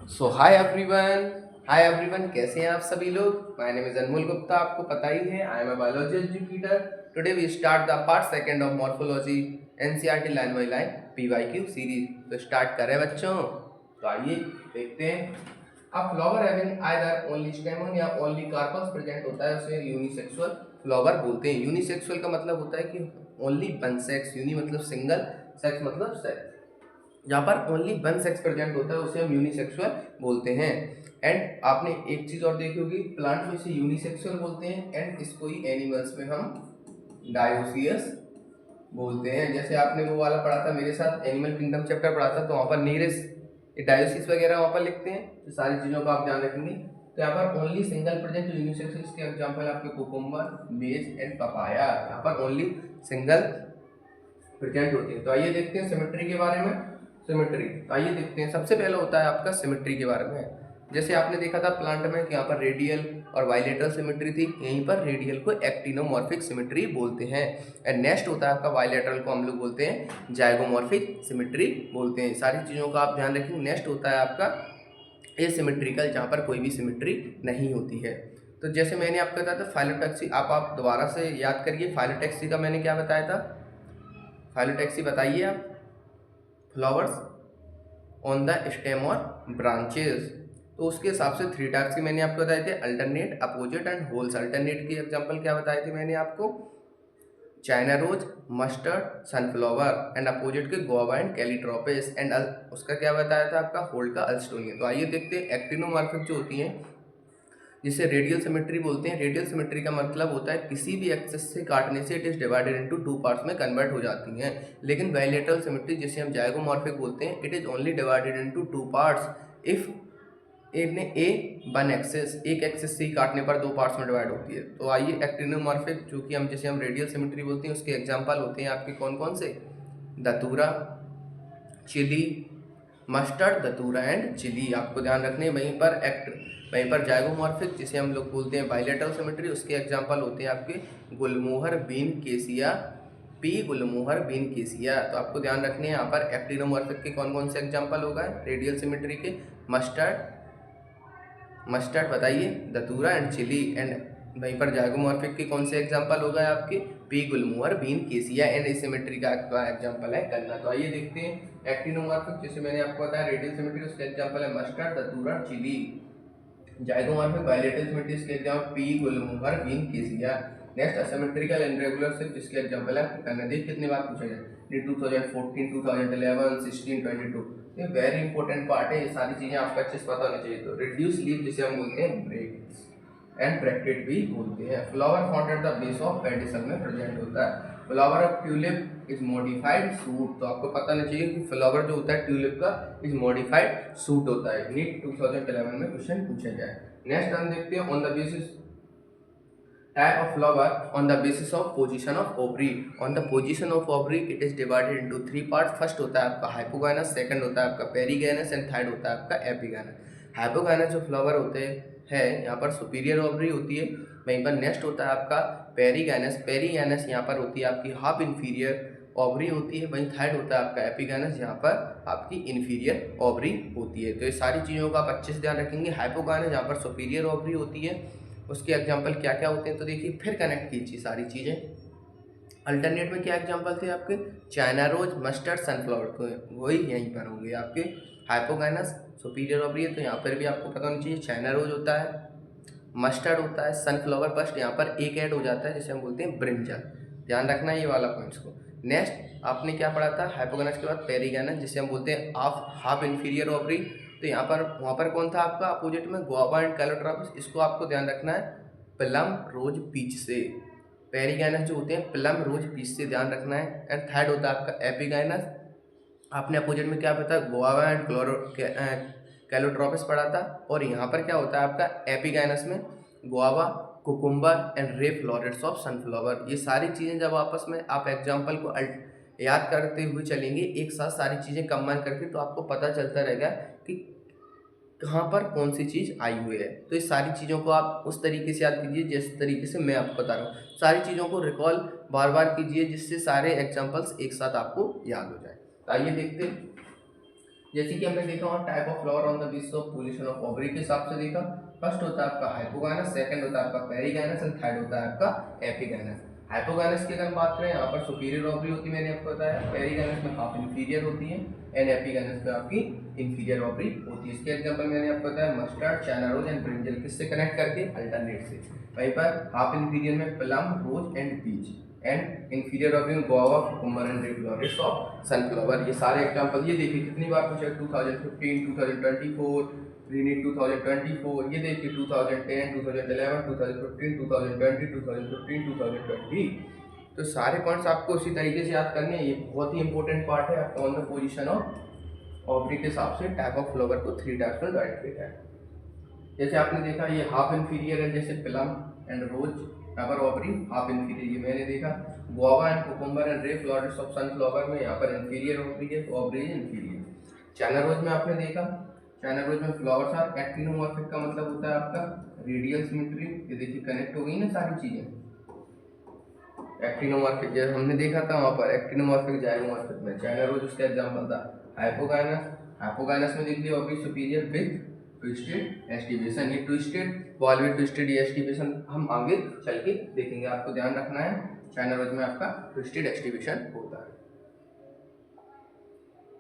Hi everyone कैसे हैं आप सभी लोग। My name is Anmol Gupta, आपको पता ही है I am a biology educator. Today we start the part second of morphology NCERT line by line PYQ series. तो स्टार्ट करें बच्चों। तो आइए देखते हैं। अब flower having either only stamen या ओनली कार्पस प्रेजेंट होता है उसे यूनिसेक्सुअल फ्लावर बोलते हैं। यूनिसेक्सुअल का मतलब होता है कि ओनली वन सेक्स, यूनि मतलब सिंगल, सेक्स मतलब सेक्स। जहाँ पर ओनली वन सेक्स प्रेजेंट होता है उसे हम यूनिसेक्सुअल बोलते हैं। एंड आपने एक चीज और देखी होगी, प्लांट में इसे यूनिसेक्सुअल बोलते हैं एंड इसको ही एनिमल्स में हम डायोसियस बोलते हैं। जैसे आपने वो वाला पढ़ा था मेरे साथ, एनिमल किंगडम चैप्टर पढ़ा था, तो वहाँ पर नीरेस डायोसिस वगैरह वहाँ पर लिखते हैं। तो सारी चीज़ों का आप ध्यान रखेंगे। तो यहाँ पर ओनली सिंगल प्रेजेंट यूनिसेक्सुअल के एग्जाम्पल आपके कुकुम्बर, बेज एंड पपाया। यहाँ पर ओनली सिंगल प्रेजेंट होती है। तो आइए देखते हैं सिमेट्री के बारे में। सिमेट्री आइए देखते हैं। सबसे पहले होता है आपका सिमेट्री के बारे में। जैसे आपने देखा था प्लांट में कि यहाँ पर रेडियल और बाइलेटरल सिमेट्री थी, यहीं पर रेडियल को एक्टिनोमॉर्फिक सिमेट्री बोलते हैं। एंड नेक्स्ट होता है आपका बाइलेटरल को हम लोग बोलते हैं जाइगोमॉर्फिक सिमेट्री बोलते हैं। सारी चीज़ों का आप ध्यान रखेंगे। नेक्स्ट होता है आपका एसिमेट्रिकल, जहाँ पर कोई भी सिमेट्री नहीं होती है। तो जैसे मैंने आपको बताया था फाइलोटैक्सी, आप दोबारा से याद करिए फाइलोटैक्सी का मैंने क्या बताया था। फाइलोटैक्सी बताइए आप। फ्लावर्स ऑन द स्टेम और ब्रांचेस। तो उसके हिसाब से थ्री टाइप्स के मैंने आपको बताए थे, alternate, opposite and whorls. Alternate की एग्जांपल क्या बताए थे मैंने आपको, China rose, mustard, sunflower. And opposite के गुआवा एंड कैलीट्रोपिस। एंड उसका क्या बताया था आपका, होल्ड का अल्स्टोनिया। तो आइए देखते हैं एक्टिनोमॉर्फिक जो होती हैं जिसे रेडियल सिमेट्री बोलते हैं। रेडियल सिमेट्री का मतलब होता है किसी भी एक्सेस से काटने से it is divided into two parts में कन्वर्ट हो जाती हैं। लेकिन बाइलेटरल सिमेट्री जिसे हम जाइगोमॉर्फिक बोलते हैं, it is only divided into two parts if a one axis, एक एक्सेस से ही काटने पर दो पार्ट्स में डिवाइड होती है। तो आइए एक्टिनोमॉर्फिक जो कि हम जिसे हम रेडियल सिमेट्री बोलते हैं उसके एग्जाम्पल होते हैं आपके कौन कौन से, datura, chilli, mustard, datura and chilli. आपको ध्यान रखने वहीं पर जाइगोमॉर्फिक जिसे हम लोग बोलते हैं बाइलेटरल सिमेट्री, उसके एग्जांपल होते हैं आपके गुलमोहर, बीन, केसिया, पी गुलमोहर, बीन, केसिया। तो आपको ध्यान रखने हैं यहाँ पर एक्टिनोमॉर्फिक के कौन कौन से एग्जांपल होगा रेडियल सिमेट्री के, मस्टर्ड, मस्टर्ड बताइए, दतूरा एंड चिली। एंड वहीं पर जाइगोमॉर्फिक के कौन से एग्जांपल होगा आपके, पी गुलमोहर, बीन, केसिया। एंड इस सिमेट्री का एग्जांपल है गन्ना। तो आइए देखते हैं एक्टिनोमॉर्फिक, जैसे मैंने आपको बताया रेडियल सिमेट्री, उसका एग्जांपल है mustard, datura, chilli. Zygomorphic bilateral symmetry, इसके example pea gulmohar, bean, cassia. Next asymmetrical and regular सिर्फ, जिसके एग्जांपल है गन्ना। देखिए कितनी बार पूछा जाए, 2014, 2011, 16, 22। ये वेरी इंपॉर्टेंट पार्ट है, ये सारी चीजें आपको अच्छे से पता होनी चाहिए। तो रिड्यूस लीफ जिसे हम बोलते हैं ब्रेक्स एंड ब्रैकेट भी बोलते हैं। Flower found at the base of pedicel में प्रेजेंट होता है। Flower of tulip is modified suit. तो आपको पता नहीं चाहिए कि फ्लावर जो होता है ट्यूलिप का इज मॉडिफाइड सूट होता है। नीट 2011 में क्वेश्चन पूछा जाए। नेक्स्ट हम देखते हैं on the basis type of flower on the basis of position of ovary. On the position of ovary it is divided into three parts. First होता है आपका हाइपोगाइनस, सेकंड होता है आपका पेरीगाइनस एंड थर्ड होता है आपका एपिगाइनस। हाइपोगाइनस जो फ्लावर होते हैं यहाँ पर सुपीरियर ओवरी होती है। वहीं पर नेक्स्ट होता है आपका पेरीगाइनस। पेरीगाइनस यहाँ पर होती है आपकी हाफ इंफीरियर ओवरी होती है। वहीं थर्ड होता है आपका एपिगाइनस, जहाँ पर आपकी इंफीरियर ओवरी होती है। तो ये सारी चीज़ों का आप अच्छे से ध्यान रखेंगे। हाइपोगाइनस जहाँ पर सुपीरियर ओवरी होती है, उसके एग्जाम्पल क्या क्या होते हैं तो देखिए फिर कनेक्ट कीजिए सारी चीज़ें। अल्टरनेट में क्या एग्जाम्पल थे आपके, चाइना रोज, मस्टर्ड, सनफ्लावर। तो वही यहीं पर होंगे आपके। हाइपोगाइनस सुपीरियर ओवरी है, तो यहाँ पर भी आपको पता होना चाहिए चाइना रोज होता है, मस्टर्ड होता है, सनफ्लावर फर्स्ट यहाँ पर एक ऐड हो जाता है जिसे हम बोलते हैं ब्रिंजल। ध्यान रखना है ये वाला पॉइंट्स को। नेक्स्ट आपने क्या पढ़ा था, हाइपोगाइनस के बाद पेरीगाइनस जिसे हम बोलते हैं हाफ इंफीरियर ओवरी। तो यहाँ पर वहाँ पर कौन था आपका अपोजिट में, गुआवा एंड कैलोट्रोपिस। इसको आपको ध्यान रखना है प्लम, रोज, पीच से। पेरीगाइनस जो होते हैं प्लम, रोज, पीच से ध्यान रखना है। एंड थर्ड होता है आपका एपिगाइनस। आपने अपोजिट में क्या पता, गुआवा एंड कैलोट्रोपिस पढ़ा था। और यहाँ पर क्या होता है आपका एपिगाइनस में guava, cucumber and ray florets of sunflower. ये सारी चीज़ें जब आपस में आप एग्जाम्पल को याद करते हुए चलेंगे एक साथ सारी चीज़ें कंबाइन करके, तो आपको पता चलता रहेगा कि कहाँ पर कौन सी चीज़ आई हुई है। तो इस सारी चीज़ों को आप उस तरीके से याद कीजिए जिस तरीके से मैं आपको बता रहा हूँ। सारी चीज़ों को रिकॉल बार बार कीजिए जिससे सारे एग्जाम्पल्स एक साथ आपको याद हो जाए। तो आइए देखते हैं जैसे कि हमने देखा और type of flower on the basis of position of ovary के हिसाब से देखा। फर्स्ट होता है आपका हाइपोगाइनस, सेकंड होता है आपका पेरिगाइनस एंड थर्ड होता है आपका एपिगाइनस। हाइपोगाइनस की अगर हम बात करें यहाँ पर सुपीरियर ओवरी होती है, मैंने आपको बताया। पेरिगाइनस में हाफ इंफीरियर होती है एंड एपिगाइनस में आपकी इंफीरियर ओवरी होती है। इसके एग्जांपल मैंने आपको बताया mustard, China rose and brinjal. किससे कनेक्ट करके? अल्टरनेट से। वहीं पर हाफ इंफीरियर में plum, rose and peach and inferior ovary में guava, cucumber and red flowers of sunflower. ये सारे एग्जांपल ये देखिए कितनी बार पूछा, 2015, 2024, रीनीट 2024, ये देखिए 2010, 2011, 2015, 2020, 2015, 2020। तो सारे पॉइंट्स आपको उसी तरीके से याद करने हैं। ये बहुत ही इंपॉर्टेंट पार्ट है आपका on the position of ovary के हिसाब से टाइप ऑफ फ्लावर को 3 टाइप्स में डिवाइड किया है। जैसे आपने देखा ये हाफ इंफीरियर है, जैसे प्लम एंड रोज, यहाँ पर ओवरी हाफ इंफीरियर। ये मैंने देखा गुआवा एंड कुकुम्बर एंड रे फ्लावर्स ऑफ सनफ्लावर में यहाँ पर इंफीरियर ओवरी है, तो ओवरी इंफीरियर। चाइना रोज में आपने देखा, चाइना रोज में फ्लावर्स आर एक्टिनोमॉर्फिक का मतलब होता है आपका रेडियल सिमेट्री। ये देखिए कनेक्ट हो गई ना सारी चीजें। एक्टिनोमॉर्फिक जैसे हमने देखा था वहाँ पर एक्टिनोमॉर्फिक, जाइगोमॉर्फिक में चाइना रोज उसका एग्जांपल था। हाइपोगाइनस, हाइपोगाइनस में देख लिया ovary superior with twisted aestivation. ये ट्विस्टेड बॉल विद ट्विस्टेड ये एस्टिवेशन हम आगे चल के देखेंगे, आपको ध्यान रखना है। चाइना रोज में आपका ट्विस्टेड एस्टिवेशन होता है।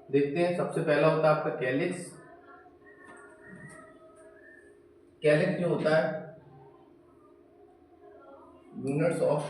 देखते हैं, सबसे पहला होता है आपका कैलिक्स। कैलिक्स जो होता है यूनिट्स ऑफ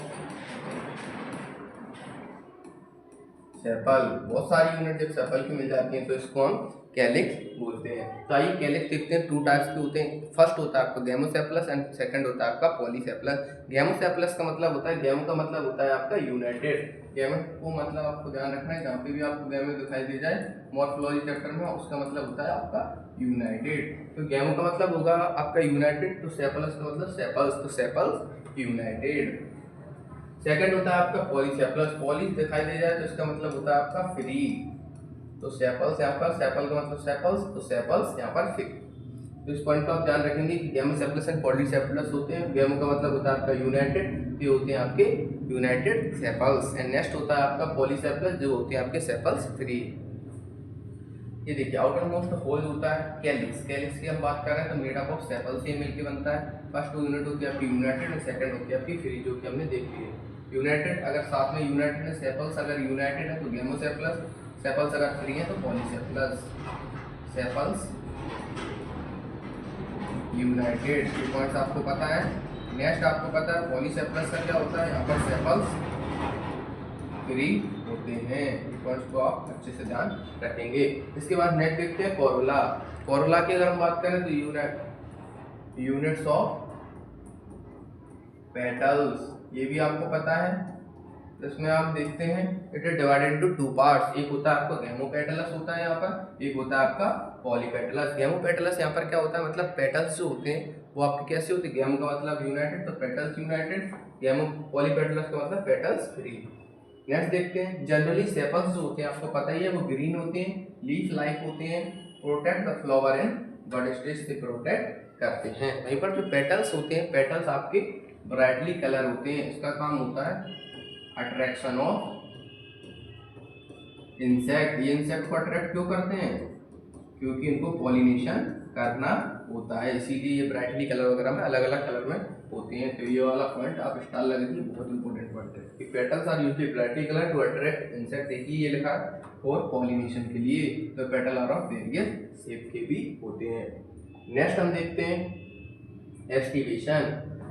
सेपल, बहुत सारी यूनिट जब सेपल की मिल जाती हैं तो इसको हम कैलिक्स बोलते हैं। तो आइए कैलिक्स देखते हैं, 2 टाइप्स के होते हैं। फर्स्ट होता है आपका गैमोसेप्लस एंड सेकंड होता है आपका पॉलीसेप्लस। गैमोसेप्लस का मतलब होता है, गैमो का मतलब होता है आपका यूनाइटेड। गैमो को मतलब आपको ध्यान रखना है, जहाँ पे भी आपको गैमो दिखाई दे जाए मॉर्फोलॉजी चैप्टर में, उसका मतलब होता है आपका यूनाइटेड। तो गैमो का मतलब होगा आपका यूनाइटेड, तो सेपलस का मतलब सेपल्स, तो सेपल्स यूनाइटेड। सेकंड होता है आपका पॉलीसेप्लस। पॉली दिखाई दे जाए तो इसका मतलब होता है आपका फ्री, तो सेपल्स यहाँ पर, सेपल का मतलब सेपल्स, तो सेपल्स यहाँ पर फ्री। तो इस पॉइंट को आप ध्यान रखेंगे कि गैमोसेप्लस एंड पॉलीसेप्लस होते हैं। गैमो का मतलब होता है आपका यूनाइटेड, ये होते हैं आपके यूनाइटेड सेपल्स। एंड नेक्स्ट होता है आपका पॉलीसेप्लस, जो होते हैं आपके सेपल्स फ्री। ये देखिए आउटर मोस्ट होल होता है कैलिक्स। कैलिक्स की हम बात कर रहे हैं तो मेड अप ऑफ सेपल से मिलकर बनता है। फर्स्ट यूनिट होती है आपकी यूनाइटेड एंड सेकंड होती है आपकी फ्री, जो कि हमने देख ली है। यूनाइटेड अगर साथ में यूनाइटेड है, सेपल्स अगर यूनाइटेड है तो गैमोसेप्लस, सेपल्स अगर फ्री है तो पॉलीसेप्लस। सेपल्स यूनाइटेड, ये पॉइंट्स आपको पता है। नेक्स्ट आपको पता है पॉलीसेप्लस का क्या होता है, यहाँ पर सेपल्स फ्री होते हैं। ये पॉइंट्स को आप अच्छे से ध्यान रखेंगे। इसके बाद नेक्स्ट देखते हैं कोरोला। कोरोला की अगर हम बात करें तो यूनिट्स ऑफ पेटल्स, ये भी आपको पता है। इसमें आप देखते हैं it is divided into 2 parts. एक होता है आपका गैमोपेटलस होता है यहाँ पर, एक होता है आपका पॉलीपेटलस। गैमोपेटलस यहाँ पर क्या होता है, मतलब पेटल्स जो होते हैं वो आपके कैसे होते हैं, गैमो का मतलब यूनाइटेड, तो पेटल्स यूनाइटेड, गैमो पॉलीपेटलस का मतलब पेटल्स फ्री। नेक्स्ट देखते हैं जनरली सेपल्स जो होते हैं आपको पता ही है वो ग्रीन होते हैं, लीफ लाइक होते हैं, protect the flower and bud stage से प्रोटेक्ट करते हैं। वहीं पर जो पेटल्स होते हैं, पेटल्स आपके ब्राइटली कलर होते हैं। इसका काम होता है अट्रैक्शन ऑफ इंसेक्ट। ये इंसेक्ट को अट्रैक्ट क्यों करते हैं, क्योंकि इनको पॉलिनेशन करना होता है, इसीलिए ये ब्राइटली कलर वगैरह में अलग अलग कलर में होते हैं। तो ये वाला पॉइंट आप स्टार लगेगी, बहुत इंपॉर्टेंट पॉइंट है कि petals are used brightly colour to attract insect. देखिए ये लिखा है और पॉलिनेशन के लिए। तो petal are of various shape के भी होते हैं। नेक्स्ट हम देखते हैं एस्टिवेशन।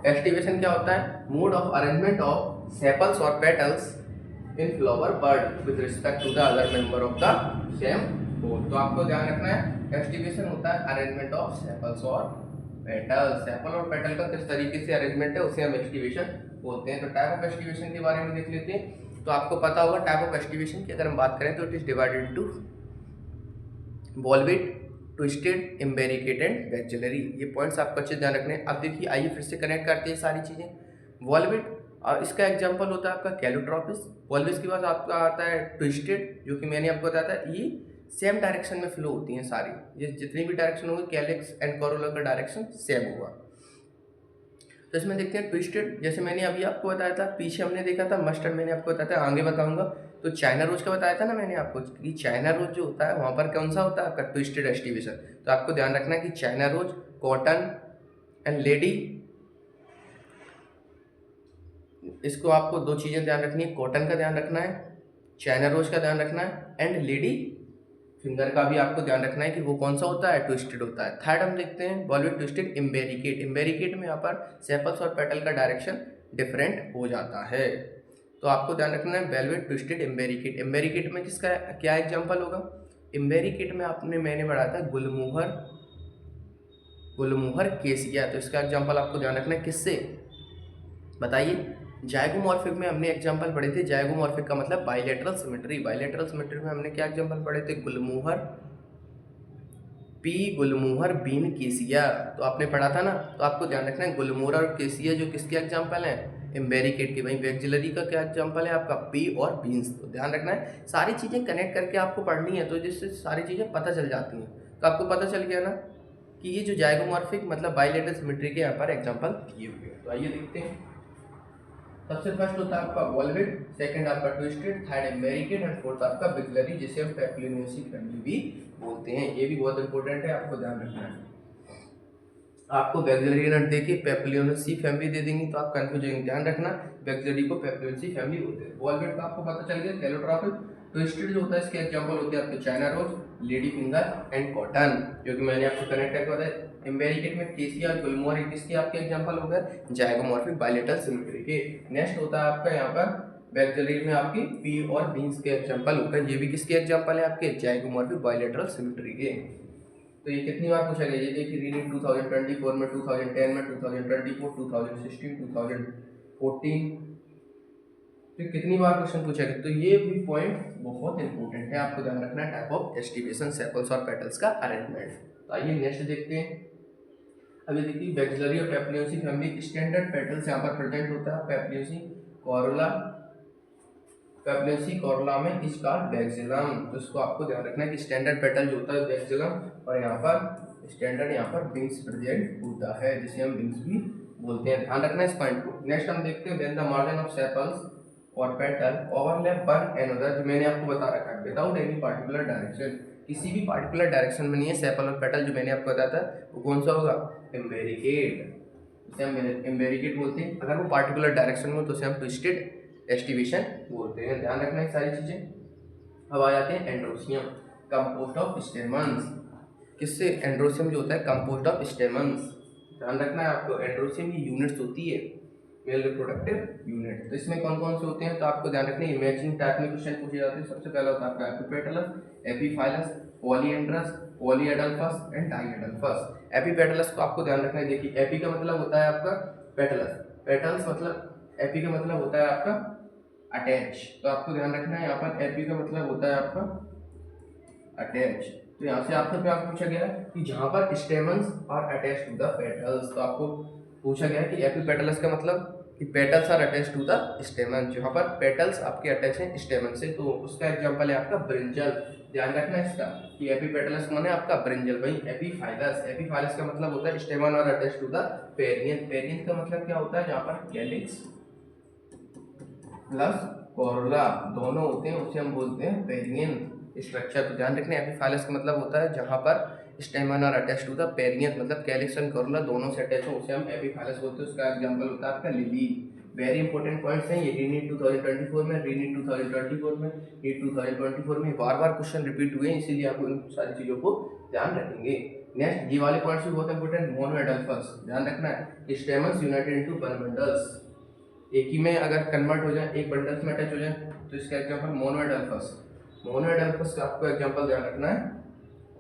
एस्टिवेशन क्या होता है, mode of arrangement of sepals और petals in flower bud with respect to the other member of the same whorl. तो आपको ध्यान रखना है एस्टिवेशन होता है अरेंजमेंट ऑफ सेपल्स और पेटल। सेपल और पेटल का किस तरीके से अरेंजमेंट है उसे हम एस्टिवेशन बोलते हैं। तो टाइप ऑफ एस्टिवेशन के बारे में देख लेते हैं। तो आपको पता होगा टाइप ऑफ एस्टिवेशन की अगर हम बात करें तो it is divided into valvate, twisted, imbricate, vexillary. ये पॉइंट्स आपको अच्छे ध्यान रखने हैं। अब देखिए आइए फिर से कनेक्ट करते हैं सारी चीज़ें। वॉल्वेट इसका एग्जांपल होता है आपका कैलोट्रॉपिस। वॉल्वेस के बाद आपका आता है ट्विस्टेड, जो कि मैंने आपको बताया था ये सेम डायरेक्शन में फ्लो होती हैं सारी, ये जितनी भी डायरेक्शन होगी कैलिक्स एंड कोरोला का डायरेक्शन सेम होगा। तो इसमें देखते हैं ट्विस्टेड, जैसे मैंने अभी आपको बताया था, पीछे हमने देखा था मस्टर्ड, मैंने आपको बताया था, आगे बताऊंगा तो चाइना रोज का बताया था ना मैंने आपको कि चाइना रोज जो होता है वहाँ पर कौन सा होता है आपका ट्विस्टेड एस्टिवेशन। तो आपको ध्यान रखना है कि China rose, cotton and lady, इसको आपको दो चीज़ें ध्यान रखनी है, कॉटन का ध्यान रखना है, चाइना रोज का ध्यान रखना है, एंड लेडी फिंगर का भी आपको ध्यान रखना है कि वो कौन सा होता है, ट्विस्टेड होता है। थर्ड हम देखते हैं बॉलीवुड ट्विस्टेड इम्बेरिकेट। इम्बेरिकेट में यहाँ पर सेपल्स और पेटल का डायरेक्शन डिफरेंट हो जाता है। तो आपको ध्यान रखना है वेलवेट ट्विस्टेड इम्बेरिकेट। इम्बेरिकेट में किसका क्या एग्जांपल होगा, इम्बेरिकेट में मैंने पढ़ा था गुलमोहर, गुलमोहर केसिया। तो इसका एग्जांपल आपको ध्यान रखना है किससे, बताइए। जाइगोमॉर्फिक में हमने एग्जांपल पढ़े थे, जाइगोमॉर्फिक का मतलब बाइलेटरल सिमेट्री। बाइलेटरल सिमेट्री में हमने क्या एग्जांपल पढ़े थे, गुलमोहर पी, गुलमोहर बीन केसिया। तो आपने पढ़ा था ना, तो आपको ध्यान रखना है गुलमोहर और केसिया जो किसके एग्जांपल हैं, इम्बेरिकेट के। वहीं वैक्सिलरी का क्या एग्जांपल है आपका, पी और बीन्स। तो ध्यान रखना है सारी चीज़ें कनेक्ट करके आपको पढ़नी है, तो जिससे सारी चीज़ें पता चल जाती हैं। तो आपको पता चल गया ना कि ये जो जाइगोमॉर्फिक मतलब बाइलेटरल सिमेट्री के यहाँ पर एग्जाम्पल दिए हुए हैं। तो आइए देखते हैं। सबसे फर्स्ट होता है आपका वॉल्वेट, सेकंड आपका ट्विस्टेड, थर्ड इम्बेरिकेट एंड फोर्थ आपका वैक्सिलरी, जिसे हम पेप्लियोनेसी फैमिली भी बोलते हैं। ये भी बहुत इंपॉर्टेंट है, आपको ध्यान रखना है। आपको वैक्सिलरी नट देके पेप्लियोनेसी फैमिली दे देंगी तो आप कंफ्यूज होंगे। ध्यान रखना वैक्सिलरी को पेप्लियोनेसी फैमिली बोलते हैं। वॉल्वेट का आपको पता चल गया, कैलोट्रॉपिक। ट्विस्टेड जो होता है इसके एग्जांपल होते हैं आपके China rose, lady finger and cotton, जो कि मैंने आपको कनेक्ट करके बताया। इम्बेरिकेट में केसिया और गुलमोहर किसके आपके एग्जांपल हो गए, जाइगोमॉर्फिक बाइलेटरल सिमेट्री के। नेक्स्ट होता है आपका यहाँ पर वैक्सिलरी में आपकी पी और बीन्स के एग्जांपल हो गए। ये भी किसके एग्जांपल है आपके, जाइगोमॉर्फिक बाइलेटरल सिमेट्री के। तो ये कितनी बार पूछा गया, ये देखिए रीनिट 2024 में, 2010 में, 2024, 2016, 2014, तो कितनी बार क्वेश्चन पूछा गया। तो ये भी पॉइंट बहुत इंपॉर्टेंट है, आपको ध्यान रखना है टाइप ऑफ एस्टिवेशन, सेपल्स और पेटल्स का अरेंजमेंट। तो आइए नेक्स्ट देखते हैं। अभी देखिए वैक्सिलरी और पेप्लियोनेसी फैमिली, स्टैंडर्ड पेटल्स यहाँ पर प्रेजेंट होता है, पेप्लियोनेसी कोरोला, पेप्लियोनेसी कोरोला में इसका वैक्सिलम। तो इसको आपको ध्यान रखना है कि स्टैंडर्ड पेटल जो होता है वैक्सिलम, और यहाँ पर स्टैंडर्ड यहाँ पर विंग्स प्रेजेंट होता है, जिसे हम विंग्स भी बोलते हैं। ध्यान रखना इस पॉइंट को। नेक्स्ट हम देखते हैं when the margin of sepals और पेटल ओवरलैप वन एनदर, जो मैंने आपको बता रखा है विदाउट एनी पार्टिकुलर डायरेक्शन, किसी भी पार्टिकुलर डायरेक्शन में नहीं है सेपल और पेटल, जो मैंने आपको बताया था वो कौन सा होगा, इम्बेरिकेट, जिसे हम इम्बेरिकेट बोलते हैं। अगर वो पार्टिकुलर डायरेक्शन में हो तो उसे हम ट्विस्टेड एस्टिवेशन बोलते हैं। ध्यान रखना है सारी चीजें। अब आ जाते हैं एंड्रोसियम, कंपोस्ट ऑफ स्टेमन्स। किससे, एंड्रोसियम जो होता है कंपोस्ट ऑफ स्टेमन्स। ध्यान रखना है आपको, एंड्रोसियम की यूनिट्स होती है मेल रिप्रोडक्टिव यूनिट। तो इसमें कौन कौन से होते हैं, तो आपको ध्यान रखना है इमेजिंग टाइप में क्वेश्चन पूछे जाते हैं। सबसे पहला होता है आपका epipetalous, epiphyllous, polyandrous, polyadelphous and diadelphous. Epipetalous को आपको ध्यान रखना है, देखिए एपी का मतलब होता है आपका पेटलस, पेटल्स मतलब एपी का मतलब होता है आपका अटैच। तो आपको ध्यान रखना है यहाँ पर एपी का मतलब होता है आपका अटैच। तो यहाँ से आपसे क्या पूछा गया है कि जहाँ पर stamens are attach to the petals, तो आपको पूछा गया है कि एपिपेटलस का मतलब कि petals are attach to the stamen, जहाँ पर पेटल्स आपके अटैच हैं स्टेमन से। तो उसका एग्जांपल है आपका ब्रिंजल। ध्यान रखना है इसका कि एपिपेटलस माने आपका ब्रिंजल। वहीं एपीफाइलस, एपीफाइलस का मतलब होता है स्टेमन और attach to the perianth. Perianth का मतलब क्या होता है, जहाँ पर कैलिक्स प्लस कोरोला दोनों होते हैं उसे हम बोलते हैं पेरियन स्ट्रक्चर। तो ध्यान रखना है एपीफाइलस का मतलब होता है जहाँ पर स्टेमन और अटैच टू द पेरियन, मतलब कैलिक्स एंड कोरोला दोनों से अटैच हो उसे हम एपीफाइलस बोलते हैं। उसका एग्जांपल होता है आपका लिली। वेरी इंपॉर्टेंट पॉइंट्स हैं ये, रीनीट 2024 में, रीनीट 2024 में, नीट 2024 में बार बार क्वेश्चन रिपीट हुए, इसीलिए आप इन सारी चीज़ों को ध्यान रखेंगे। नेक्स्ट ये वाले पॉइंट्स भी बहुत इंपॉर्टेंट, मोनोएडल्फस। ध्यान रखना है stamens united into one bundles, एक ही में अगर कन्वर्ट हो जाए, एक बंडल्स में अटैच हो जाए, तो इसका एग्जांपल मोनोएडल्फस। मोनोएडल्फस का आपको एग्जांपल ध्यान रखना है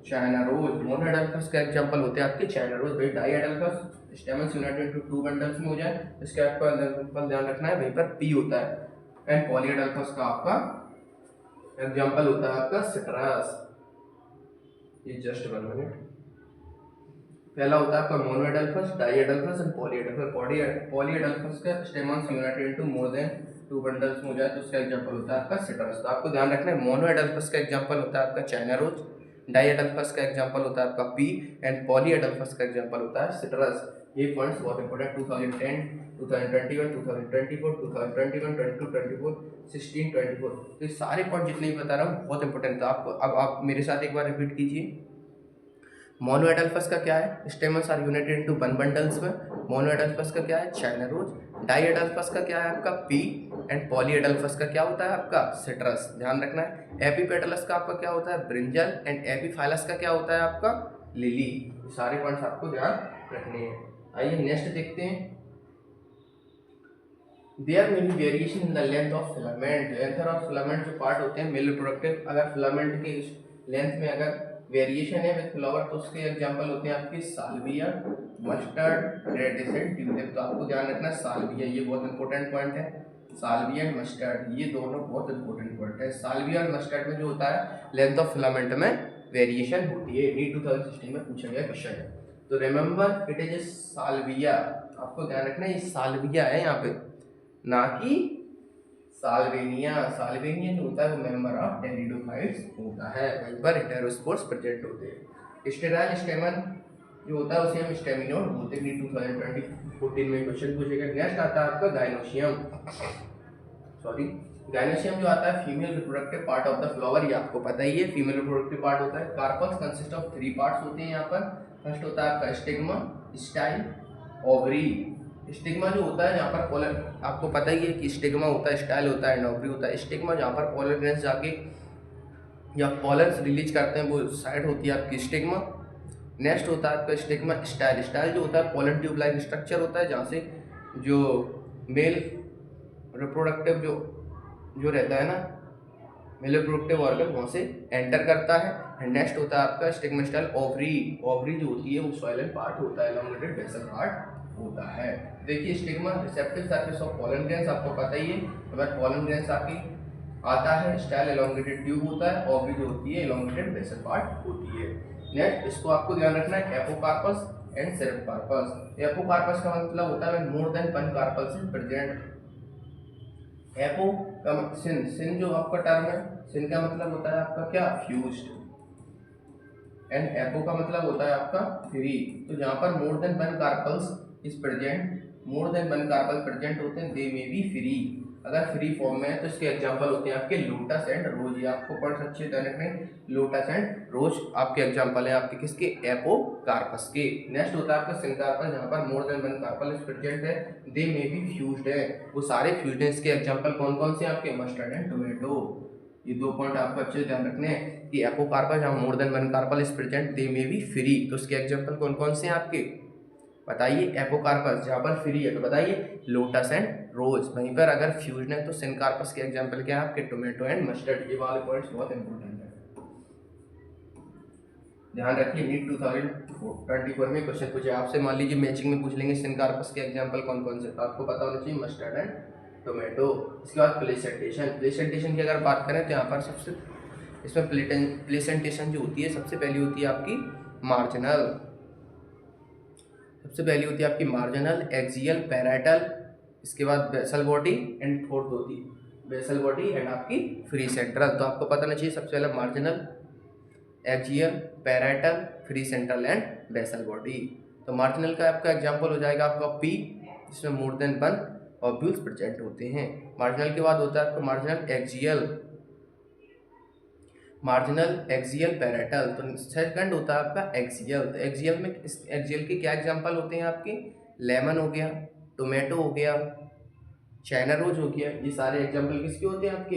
चाइना रोज। मोनोएडल्फस का एग्जांपल होते हैं आपके चाइना रोज। भाई diadelphous stamens united into two bundles में हो जाए, इसका आपको एग्जांपल ध्यान रखना है, वहीं पर पी होता है। एंड पॉलीएडल्फस का आपका एग्जांपल होता है आपका सिट्रस। ये जस्ट 1 मिनट। पहला होता है आपका मोनोएडल्फस, डाइएडल्फस एंड पॉलीएडल्फस। पॉलीएडल्फस का stamens united into more than 2 bundles में हो जाए तो उसका एग्जांपल होता है आपका सिट्रस। तो आपको ध्यान रखना है मोनोएडल्फस का एग्जांपल होता है आपका चाइना रोज, डाइएडल्फस का एग्जांपल होता है आपका पी, एंड पॉलीएडल्फस का एग्जांपल होता है सिट्रस। ये पॉइंट्स बहुत इंपॉर्टेंट 2010, 2021, 2024, 2021, 22, 24, 16, 24, तो ये सारे पॉइंट जितने भी बता रहा हूँ बहुत इंपॉर्टेंट था आपको। अब आप मेरे साथ एक बार रिपीट कीजिए। मोनोएडल्फस का क्या है? Stamens are united into one bundles में। मोनोएडल्फस का क्या है? China rose. डाईएडल्फस का क्या है आपका? पी। एंड पॉलीएडल्फस का क्या होता है आपका? सिट्रस। ध्यान रखना है। एपीपेटलस का आपका क्या होता है? ब्रिंजल। एंड एपीफाइलस का क्या होता है आपका? लिली। सारे पॉइंट्स आपको ध्यान रखने हैं। आइए नेक्स्ट देखते हैं। देयर में भी variation in the length of filament. Length of filament जो पार्ट होते हैं मेल रिप्रोडक्टिव, अगर फिलामेंट के लेंथ में अगर वेरिएशन है विद फ्लावर तो उसके एग्जांपल होते हैं आपके साल्विया, मस्टर्ड, रेडिसेंट, ट्यूलिप। तो आपको ध्यान रखना है साल्विया, ये बहुत इंपॉर्टेंट पॉइंट है। साल्विया एंड मस्टर्ड ये दोनों बहुत इंपॉर्टेंट पॉइंट है। साल्विया और मस्टर्ड में जो होता है लेंथ ऑफ फिलामेंट में वेरिएशन होती है। नीट 2016 में पूछा गया क्वेश्चन है। तो रिमेंबर इट इज साल्विया, आपको ध्यान रखना है ये साल्विया है यहाँ पे, ना कि साल्वेनिया। साल्वेनिया जो होता है वो मेंबर ऑफ टेरिडोफाइट्स होता है, वहीं पर हेटेरोस्पोर्स प्रेजेंट होते हैं। स्टेराइल स्टेमन जो होता है उसे हम स्टेमिनोड बोलते हैं। 2014 में क्वेश्चन पूछेगा। नेक्स्ट आता है आपका गाइनोशियम। सॉरी, गाइनोशियम जो आता है female reproductive part of the flower, ये आपको पता ही है फीमेल रिप्रोडक्टिव पार्ट होता है। कार्पल्स कंसिस्ट ऑफ 3 पार्ट्स होते हैं यहाँ पर। फर्स्ट होता है आपका स्टिग्मा, स्टाइल, ओवरी। स्टिग्मा जो होता है जहाँ पर पोलर, आपको पता ही है कि स्टिग्मा होता है, स्टाइल होता है, ओवरी होता है। स्टिग्मा जहाँ पर पोलर ग्रेन्स जाके या पोलर्स रिलीज करते हैं वो साइड होती है आपकी स्टिग्मा। नेक्स्ट होता है आपका स्टिग्मा स्टाइल। स्टाइल जो होता है पोलन ट्यूब लाइक स्ट्रक्चर होता है जहाँ से जो मेल रिप्रोडक्टिव जो रहता है ना मेल रिप्रोडक्टिव ऑर्गन वहाँ से एंटर करता है। नेक्स्ट होता है आपका स्टिग्मा स्टाइल ओवरी। ओवरी जो होती है वो सॉइलेंट पार्ट होता है, एलोंगेटेड बेसल पार्ट होता है। देखिए stigma receptive surface of pollen grains, आपको पता ही है अगर पोलन ग्रेन्स आपकी आता है। स्टाइल एलोंगेटेड ट्यूब होता है, ओवरी जो होती है एलोंगेटेड बेसल पार्ट होती है। नेक्स्ट इसको आपको ध्यान रखना है एपोकार्पस एंड सेरेप्कार्पस। एपोकार्पस का मतलब होता है more than one carpels is present. Apo का सिन, सिन जो आपका टर्म है, सिन का मतलब होता है आपका क्या? फ्यूज्ड। एंड एपो का मतलब होता है आपका फ्री। तो जहाँ पर more than one carpels is present, more than one carpel present होते हैं, दे मे बी फ्री। अगर फ्री फॉर्म में है तो इसके एग्जांपल होते हैं आपके लोटस एंड रोज। ये आपको पढ़ अच्छे तरह रखने, लोटस एंड रोज आपके एग्जांपल है आपके किसके? एपोकार्पस के। नेक्स्ट होता है आपका सिनकार्पस जहाँ पर more than one carpel is present है, दे मे बी फ्यूज्ड है, वो सारे फ्यूज्ड हैं। इसके एग्जांपल कौन कौन से आपके? Mustard and tomato. ये 2 पॉइंट आपको अच्छे से ध्यान रखने हैं कि एपोकार्पस जहाँ more than one carpel is present, they may be free. तो उसके एग्जांपल कौन कौन से हैं आपके? बताइए। एपोकार्पस जहाँ पर फ्री है तो बताइए लोटस एंड रोज। वहीं पर अगर फ्यूजन है तो सिनकार्पस के एग्जांपल क्या है आपके? Tomato and mustard. ये वाले पॉइंट्स बहुत इंपॉर्टेंट है, ध्यान रखिए। नीट 2024 में क्वेश्चन पूछे आपसे, मान लीजिए मैचिंग में पूछ लेंगे सिनकार्पस के एग्जांपल कौन कौन से, तो आपको पता होना चाहिए मस्टर्ड एंड टोमेटो। इसके बाद प्लेसेंटेशन। प्लेसेंटेशन की अगर बात करें तो यहाँ पर सबसे इसमें प्लेसेंटेशन जो होती है सबसे पहली होती है आपकी मार्जिनल। सबसे पहली होती है आपकी मार्जिनल, एक्सियल, पैराइटल, इसके बाद बेसल बॉडी एंड फोर्थ होती है बेसल बॉडी एंड आपकी फ्री सेंट्रल। तो आपको पता नहीं चाहिए सबसे पहले marginal, axial, parietal, free central and basal body. तो मार्जिनल का आपका एग्जांपल हो जाएगा आपका पी, जिसमें more than one ovules present होते हैं। मार्जिनल के बाद होता है आपका marginal axial, marginal axial parietal. तो सेकंड होता है आपका एक्सियल। तो एक्सियल में एक्सियल के क्या एग्जांपल होते हैं आपके? लेमन हो गया, टोमेटो हो गया, चाइना रोज हो गया। ये सारे एग्जांपल किसके होते हैं आपके?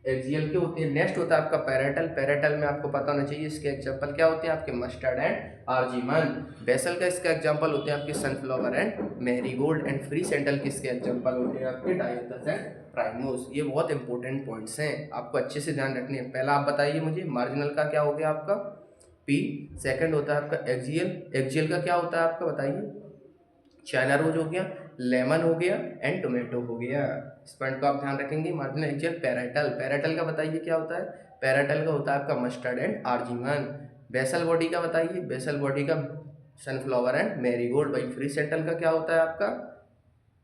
एक्सियल के होते हैं। नेक्स्ट होता है आपका पैराइटल। पैराइटल में आपको पता होना चाहिए इसके एग्जांपल क्या होते हैं आपके? Mustard and argemone. बेसल का इसका एग्जांपल होते हैं आपके sunflower and marigold. And free central किसके एग्जांपल होते हैं आपके? Dianthus and primrose. ये बहुत इंपॉर्टेंट पॉइंट्स हैं, आपको अच्छे से ध्यान रखने हैं। पहला आप बताइए मुझे, मार्जिनल का क्या हो गया आपका? पी। सेकंड होता है आपका एक्सियल। एक्सियल का क्या होता है आपका बताइए? चाइना रोज हो गया, लेमन हो गया एंड टोमेटो हो गया। इस पॉइंट को आप ध्यान रखेंगे। Marginal, axial, parietal. पैराइटल का बताइए क्या होता है? पैराइटल का होता है आपका mustard and argemone. Basal body का बताइए? बेसल बॉडी का सनफ्लावर एंड मैरीगोल्ड। भाई फ्री सेंट्रल का क्या होता है आपका?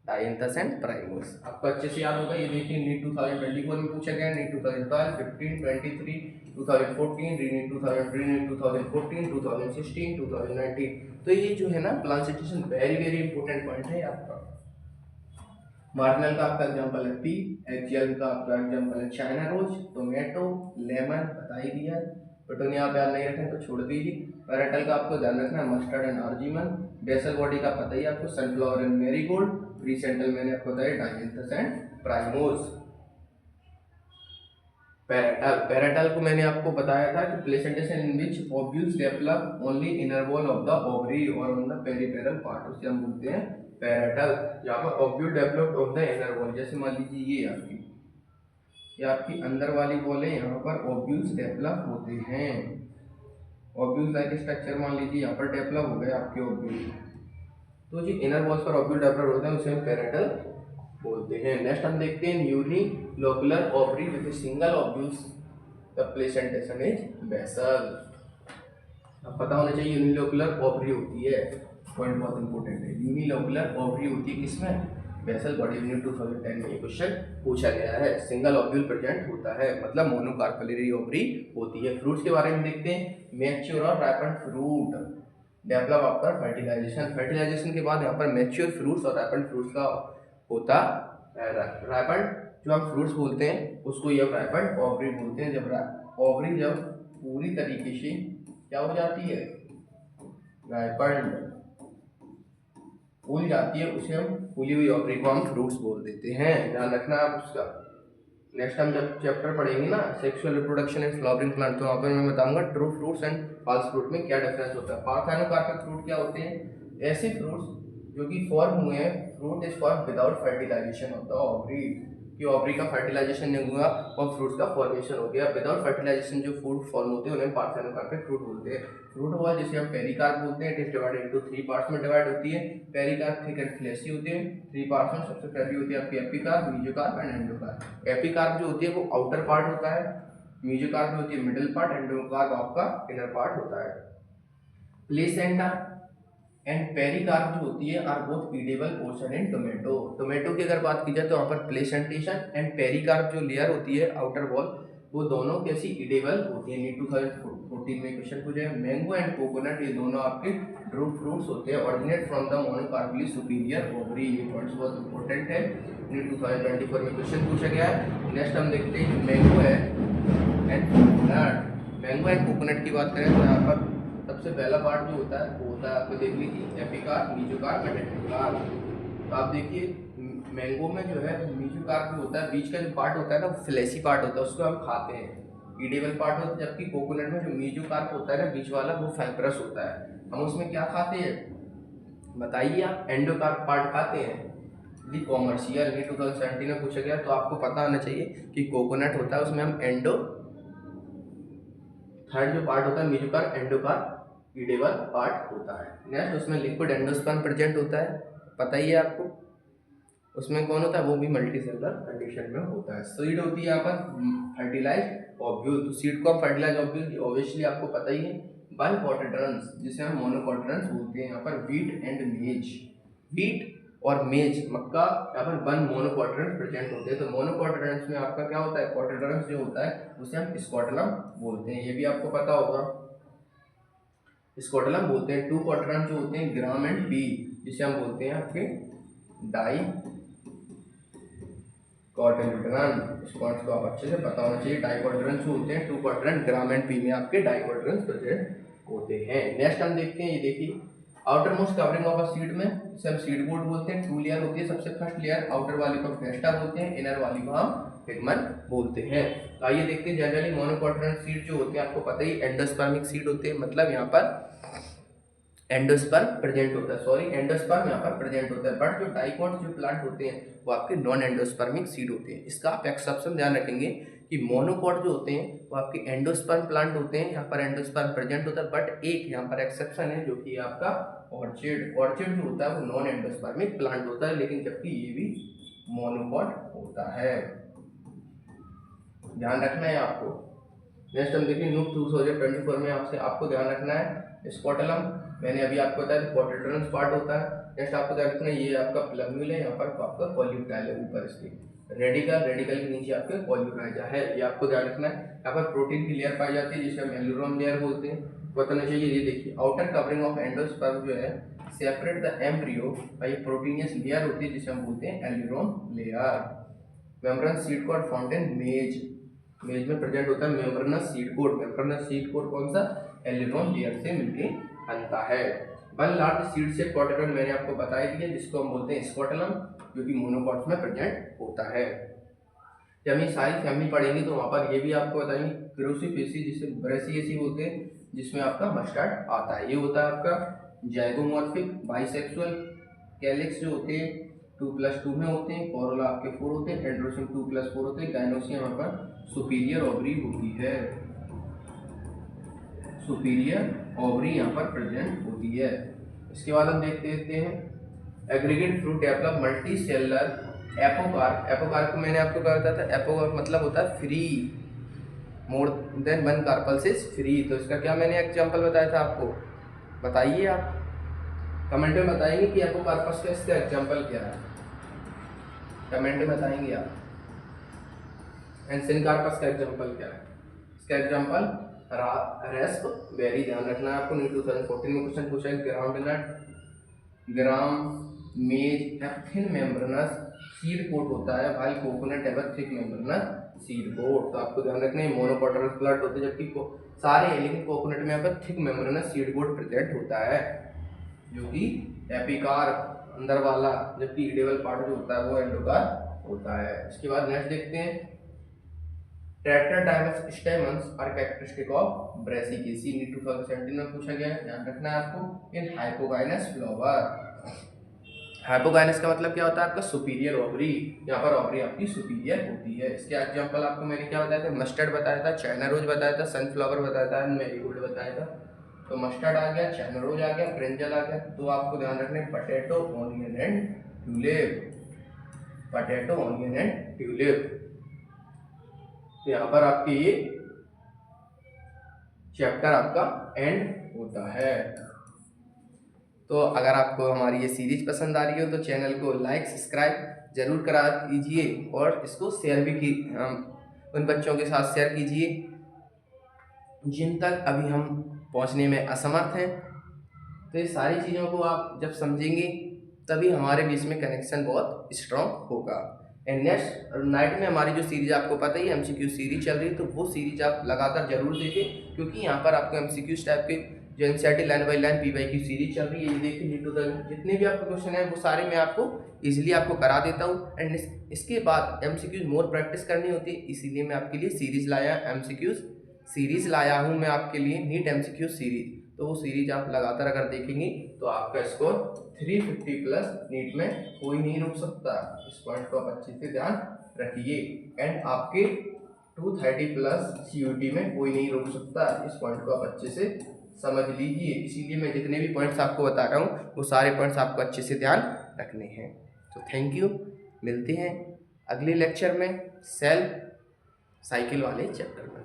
Dianthus and primrose. आपको अच्छे से याद होगा। ये देखिए नीट 2024 में पूछा गया, नीट 2012, 15, 23, 2014, रीनीट 2014, 2016, 2019। तो ये जो है ना plant situation very very important point है आपका। मार्जिनल का आपका एग्जांपल है पी, एक्जियल का आपका एग्जांपल है चाइना रोज, टोमेटो, लेमन बता ही दिया, पेटूनिया पे आप नहीं रखें तो छोड़ दीजिए। पैरेटल का आपको ध्यान रखना है mustard and argemone. Basal body का पता ही आपको सनफ्लावर एंड मैरीगोल्ड। प्रीसेंटल मैंने आपको बताया डायंथस एंड प्राइमोस। पैरेटल को मैंने आपको बताया था कि placentation in which ovules develop only inner wall of the ovary और ऑन द पेरिफेरल पार्ट, उसे हम बोलते हैं पैरेटल। यहाँ पर ovule developed of the inner wall, जैसे मान लीजिए ये आपकी अंदर वाली वॉल है, यहाँ पर ओव्यूल्स डेवलप होते हैं। ओव्यूल्स लाइक स्ट्रक्चर मान लीजिए यहाँ पर डेवलप हो गए आपके ओव्यूल, तो जो इनर वॉल्स पर ओव्यूल डेवलप होते हैं उसे हम पैरेटल बोलते हैं। नेक्स्ट हम देखते हैं unilocular ovary with single ovules, the placentation is basal. अब पता होना चाहिए यूनिलोकुलर ओवरी होती है, पॉइंट बहुत इंपॉर्टेंट है। यूनिलोकुलर ओवरी होती है किसमें? बेसल बॉडी यूनिट 2010 में ये क्वेश्चन पूछा गया है। सिंगल ओव्यूल प्रेजेंट होता है, मतलब मोनोकार्पेलरी ओवरी होती है। फ्रूट्स के बारे में देखते हैं। मैच्योर और ripened fruit develop after fertilisation. Fertilisation के बाद यहाँ पर मैच्योर फ्रूट्स और राइपेंड फ्रूट्स का होता है। राइपेंड जो हम फ्रूट्स बोलते हैं उसको ये राइपेंड ओवरी बोलते हैं। जब ओवरी जब पूरी तरीके से क्या हो जाती है, राइपेंड फूल जाती है, उसे हम फूली हुई ओवरी को हम फ्रूट्स बोल देते हैं, ध्यान रखना आप उसका। नेक्स्ट हम जब चैप्टर पढ़ेंगे ना sexual reproduction and flowering plant, तो वहाँ पर मैं बताऊंगा true fruits and false fruit में क्या डिफरेंस होता है। पार्थेनोकार्पिक फ्रूट क्या होते हैं? ऐसे फ्रूट्स जो कि फॉर्म हुए हैं, fruit is form without fertilisation of the ovary, कि ओवरी का फर्टिलाइजेशन नहीं हुआ और फ्रूट्स का फॉर्मेशन हो गया। विदाउट फर्टिलाइजेशन जो फ्रूट फॉर्म होते हैं उन्हें पार्थेनोकार्पिक फ्रूट बोलते हैं। फ्रूट हुआ जिसे हम पेरिकार्प बोलते हैं, it is divided into 3 parts में डिवाइड होती है। पेरिकार्प थिक एंड फ्लेशी होते हैं। 3 पार्ट्स में सबसे पहली होती है आपकी epicarp, mesocarp and endocarp. Epicarp जो होती है वो आउटर पार्ट होता है, मेसोकार्प जो होती है मिडिल पार्ट, एंडोकार्प आपका इनर पार्ट होता है। प्लेसेंटा एंड पेरिकार्प जो होती है are both edible portion in tomato. Tomato की अगर बात की जाए तो वहाँ पर प्लेसेंटेशन एंड पेरिकार्प जो लेयर होती है आउटर वॉल, वो दोनों कैसी ईडेबल होती है। नीट 2014 में क्वेश्चन पूछा है। मैंगो एंड कोकोनट ये दोनों आपके ड्रूप फ्रूट्स होते हैं, originate from the monocarpellary superior ovary. ये पॉइंट्स बहुत इंपॉर्टेंट है, नीट 2024 में क्वेश्चन पूछा गया है। नेक्स्ट हम देखते हैं मैंगो है and coconut. Mango and coconut की बात करें तो यहाँ पर सबसे पहला पार्ट जो होता है वो होता है आपको देख लीजिए एपिकार्प, मेसोकार्प एंड एंडोकार्प। तो आप देखिए मैंगो में जो है मेसोकार्प जो होता है, बीच का जो पार्ट होता है ना फ्लैशी पार्ट होता है, उसको हम खाते हैं, ईडेबल पार्ट होता है। जबकि कोकोनट में जो मेसोकार्प होता है ना बीच वाला, वो फाइब्रस होता है, हम उसमें क्या खाते हैं बताइए आप? एंडोकार्प पार्ट खाते हैं। यदि कॉमर्शियल ये 2017 में पूछा गया तो आपको पता होना चाहिए कि कोकोनट होता है उसमें हम एंडो, थर्ड जो पार्ट होता है मेसोकार्प, एंडोकार्प ईडेबल पार्ट होता है। नेक्स्ट उसमें लिक्विड एंडोस्पर्म प्रेजेंट होता है, पता ही है आपको। उसमें कौन होता है? वो भी मल्टीसेलुलर कंडीशन में होता है। सीड होती है यहाँ पर फर्टिलाइज्ड ओव्यूल, तो सीड को हम फर्टिलाइज्ड ओव्यूल ऑब्वियसली आपको पता ही है। बाइकोटिलेडन्स जिसे हम मोनोकोटिलेडन्स बोलते हैं। यहाँ पर व्हीट एंड मेज, व्हीट और मेज मक्का, यहाँ पर 1 मोनोकोटिलेडन्स प्रेजेंट होते हैं। तो मोनोकोटिलेडन्स में आपका क्या होता है? कोटिलेडन्स जो होता है उसे हम स्कोटिलम बोलते हैं, ये भी आपको पता होगा, स्कोटिलम बोलते हैं। 2 कोटिलेडन्स जो होते हैं ग्राम एंड पी, जिसे हम बोलते हैं आपके डाई कोटिलेडन। इस पॉइंट्स को आप अच्छे से पता होना चाहिए। डाइकोटिलेडन्स जो होते हैं 2 कोटिलेडन, ग्राम एंड पी में आपके डाइकोटिलेडन्स प्रेजेंट होते हैं। नेक्स्ट हम देखते हैं, ये देखिए outer most covering of a seed में इसे हम सीड बोर्ड बोलते हैं। 2 लेयर होती है, सबसे फर्स्ट लेयर आउटर वाली को फेस्टा बोलते हैं, इनर वाली को हम पिगमेंट बोलते हैं। तो आइए देखते हैं जनरली मोनोकोटिलेडन सीड जो होते हैं आपको पता ही एंडोस्पर्मिक सीड होते हैं, मतलब यहाँ पर एंडोस्पर्म प्रेजेंट होता है, सॉरी एंडोस्पर्म यहाँ पर प्रेजेंट होता है। बट जो डाइकोट जो प्लांट होते हैं वो आपके नॉन एंडोस्पर्मिक सीड होते हैं। इसका आप एक्सेप्शन ध्यान रखेंगे कि मोनोकोट जो होते हैं वो आपके एंडोस्पर्म प्लांट होते हैं, यहाँ पर एंडोस्पर्म प्रेजेंट होता है। बट एक यहाँ पर एक्सेप्शन है जो कि आपका ऑर्चिड। ऑर्चिड जो होता है वो नॉन एंडोस्पर्मिक प्लांट होता है, लेकिन जबकि ये भी मोनोकोट होता है, ध्यान रखना है आपको। नेक्स्ट हम देखिए न्यूट 2024 में आपको ध्यान रखना है स्कोटिलम, मैंने अभी आपको बताया कोटिलेडन्स पार्ट होता है। नेक्स्ट आपको ध्यान रखना है ये आपका प्लम्यूल है, यहाँ पर आपका पॉल्यूटाइल है ऊपर इसके। रेडिकल के नीचे आपके पॉलीमराइजा है, ये आपको ध्यान रखना है। यहाँ पर प्रोटीन की लेयर पाई जाती है जिसे हम एल्यूरोम लेयर बोलते हैं, बताना चाहिए। ये देखिए आउटर कवरिंग ऑफ एंडोस्पर्म जो है separate the embryo by proteinaceous layer होती है जिसे हम बोलते हैं aleurone layer. Membranous seed coat found in maize में प्रेजेंट होता है membranous seed coat. Membranous seed coat कौन सा? एल्यूरोम लेयर से मिलके बनता है। वन लार्ज सीड से कॉटन मैंने आपको बता ही दिया जिसको हम बोलते हैं स्कोटलम, जो कि मोनोकॉट्स में प्रेजेंट होता है। जब हम ये सारी फैमिली पढ़ेंगे तो वहाँ पर ये भी आपको बताएंगे क्रोसिफेसी जिसे ब्रेसिएसी बोलते हैं, जिसमें आपका मस्टर्ड आता है। ये होता है आपका जाइगोमॉर्फिक बाइसेक्सुअल। कैलिक्स जो होते हैं 2+2 में होते हैं, कोरोला आपके 4 होते हैं, एंड्रोसियम 2+4 होते हैं, गाइनोसियम यहाँ पर सुपीरियर ओवरी होती है, सुपीरियर ओवरी यहाँ पर प्रेजेंट होती है। इसके बाद हम देखते हैं aggregate fruit develop multi cellar apocarp. Apocarp को मैंने आपको कहा था, एपोकार्प मतलब होता है free, more than 1 carpels is free. तो इसका क्या मैंने एग्जांपल बताया था आपको, बताइए आप कमेंट में बताएंगे कि एपोकार्पस का इसका एग्जांपल क्या है, कमेंट में बताएंगे आप। एंड सिनकार्पस का एग्जांपल क्या है? इसका एग्जांपल रास्पबेरी। ध्यान रखना है आपको, 2014 में क्वेश्चन पूछा है। ग्राउंडनट, ग्राम मेज थिन मेम्ब्रेनस सीड कोट होता है, भाई coconut ever thick membranous seed coat. तो आपको ध्यान रखना है मोनोकोटरस प्लांट होते हैं, जबकि सारे है, लेकिन कोकोनट में यहाँ पर thick membranous seed coat present होता है, जो कि एपिकार्प अंदर वाला, जबकि इडेबल पार्ट जो होता है वो एंडोकार्प होता है। इसके बाद नेक्स्ट देखते हैं tetradynamous stamens are characteristic of Brassicaceae. 2017 में पूछा गया है, ध्यान रखना है आपको। इन हाइपोगाइनस फ्लावर, हाइपोगाइनस का मतलब क्या होता है आपका? Superior ovary. यहाँ पर ओवरी आपकी सुपीरियर होती है। इसके एग्जांपल आपको मैंने क्या बताया था? मस्टर्ड बताया था, चाइना रोज बताया था, सनफ्लावर बताया था, मैरीगोल्ड बताया था। तो मस्टर्ड आ गया, चाइना रोज आ गया, ब्रिंजल आ गया। तो आपको ध्यान रखना है potato, onion and tulip, potato, onion and tulip. तो यहाँ पर आपके ये चैप्टर आपका एंड होता है। तो अगर आपको हमारी ये सीरीज पसंद आ रही हो तो चैनल को लाइक सब्सक्राइब जरूर करा कीजिए और इसको शेयर भी की उन बच्चों के साथ शेयर कीजिए जिन तक अभी हम पहुंचने में असमर्थ हैं। तो ये सारी चीज़ों को आप जब समझेंगे तभी हमारे बीच में कनेक्शन बहुत स्ट्रॉन्ग होगा। एंड नेक्स्ट नाइट में हमारी जो सीरीज आपको पता ही है MCQ सीरीज चल रही है, तो वो सीरीज आप लगातार जरूर देखें, क्योंकि यहाँ पर आपको MCQ टाइप के जो NCERT line by line PYQ series चल रही है, ये देखिए ये टोटल जितने भी आपके क्वेश्चन हैं वो सारे मैं आपको इजीली आपको करा देता हूँ। एंड इसके बाद MCQ मोर प्रैक्टिस करनी होती है, इसीलिए मैं आपके लिए सीरीज लाया, MCQ सीरीज लाया हूँ मैं आपके लिए, नीट MCQ सीरीज। तो वो सीरीज आप लगातार अगर देखेंगे तो आपका स्कोर 350 प्लस नीट में कोई नहीं रोक सकता। इस पॉइंट को आप अच्छे से ध्यान रखिए। एंड आपके 230 प्लस CUT में कोई नहीं रोक सकता, इस पॉइंट को आप अच्छे से समझ लीजिए। इसीलिए मैं जितने भी पॉइंट्स आपको बता रहा हूँ वो सारे पॉइंट्स आपको अच्छे से ध्यान रखने हैं। तो थैंक यू, मिलते हैं अगले लेक्चर में सेल साइकिल वाले चैप्टर में।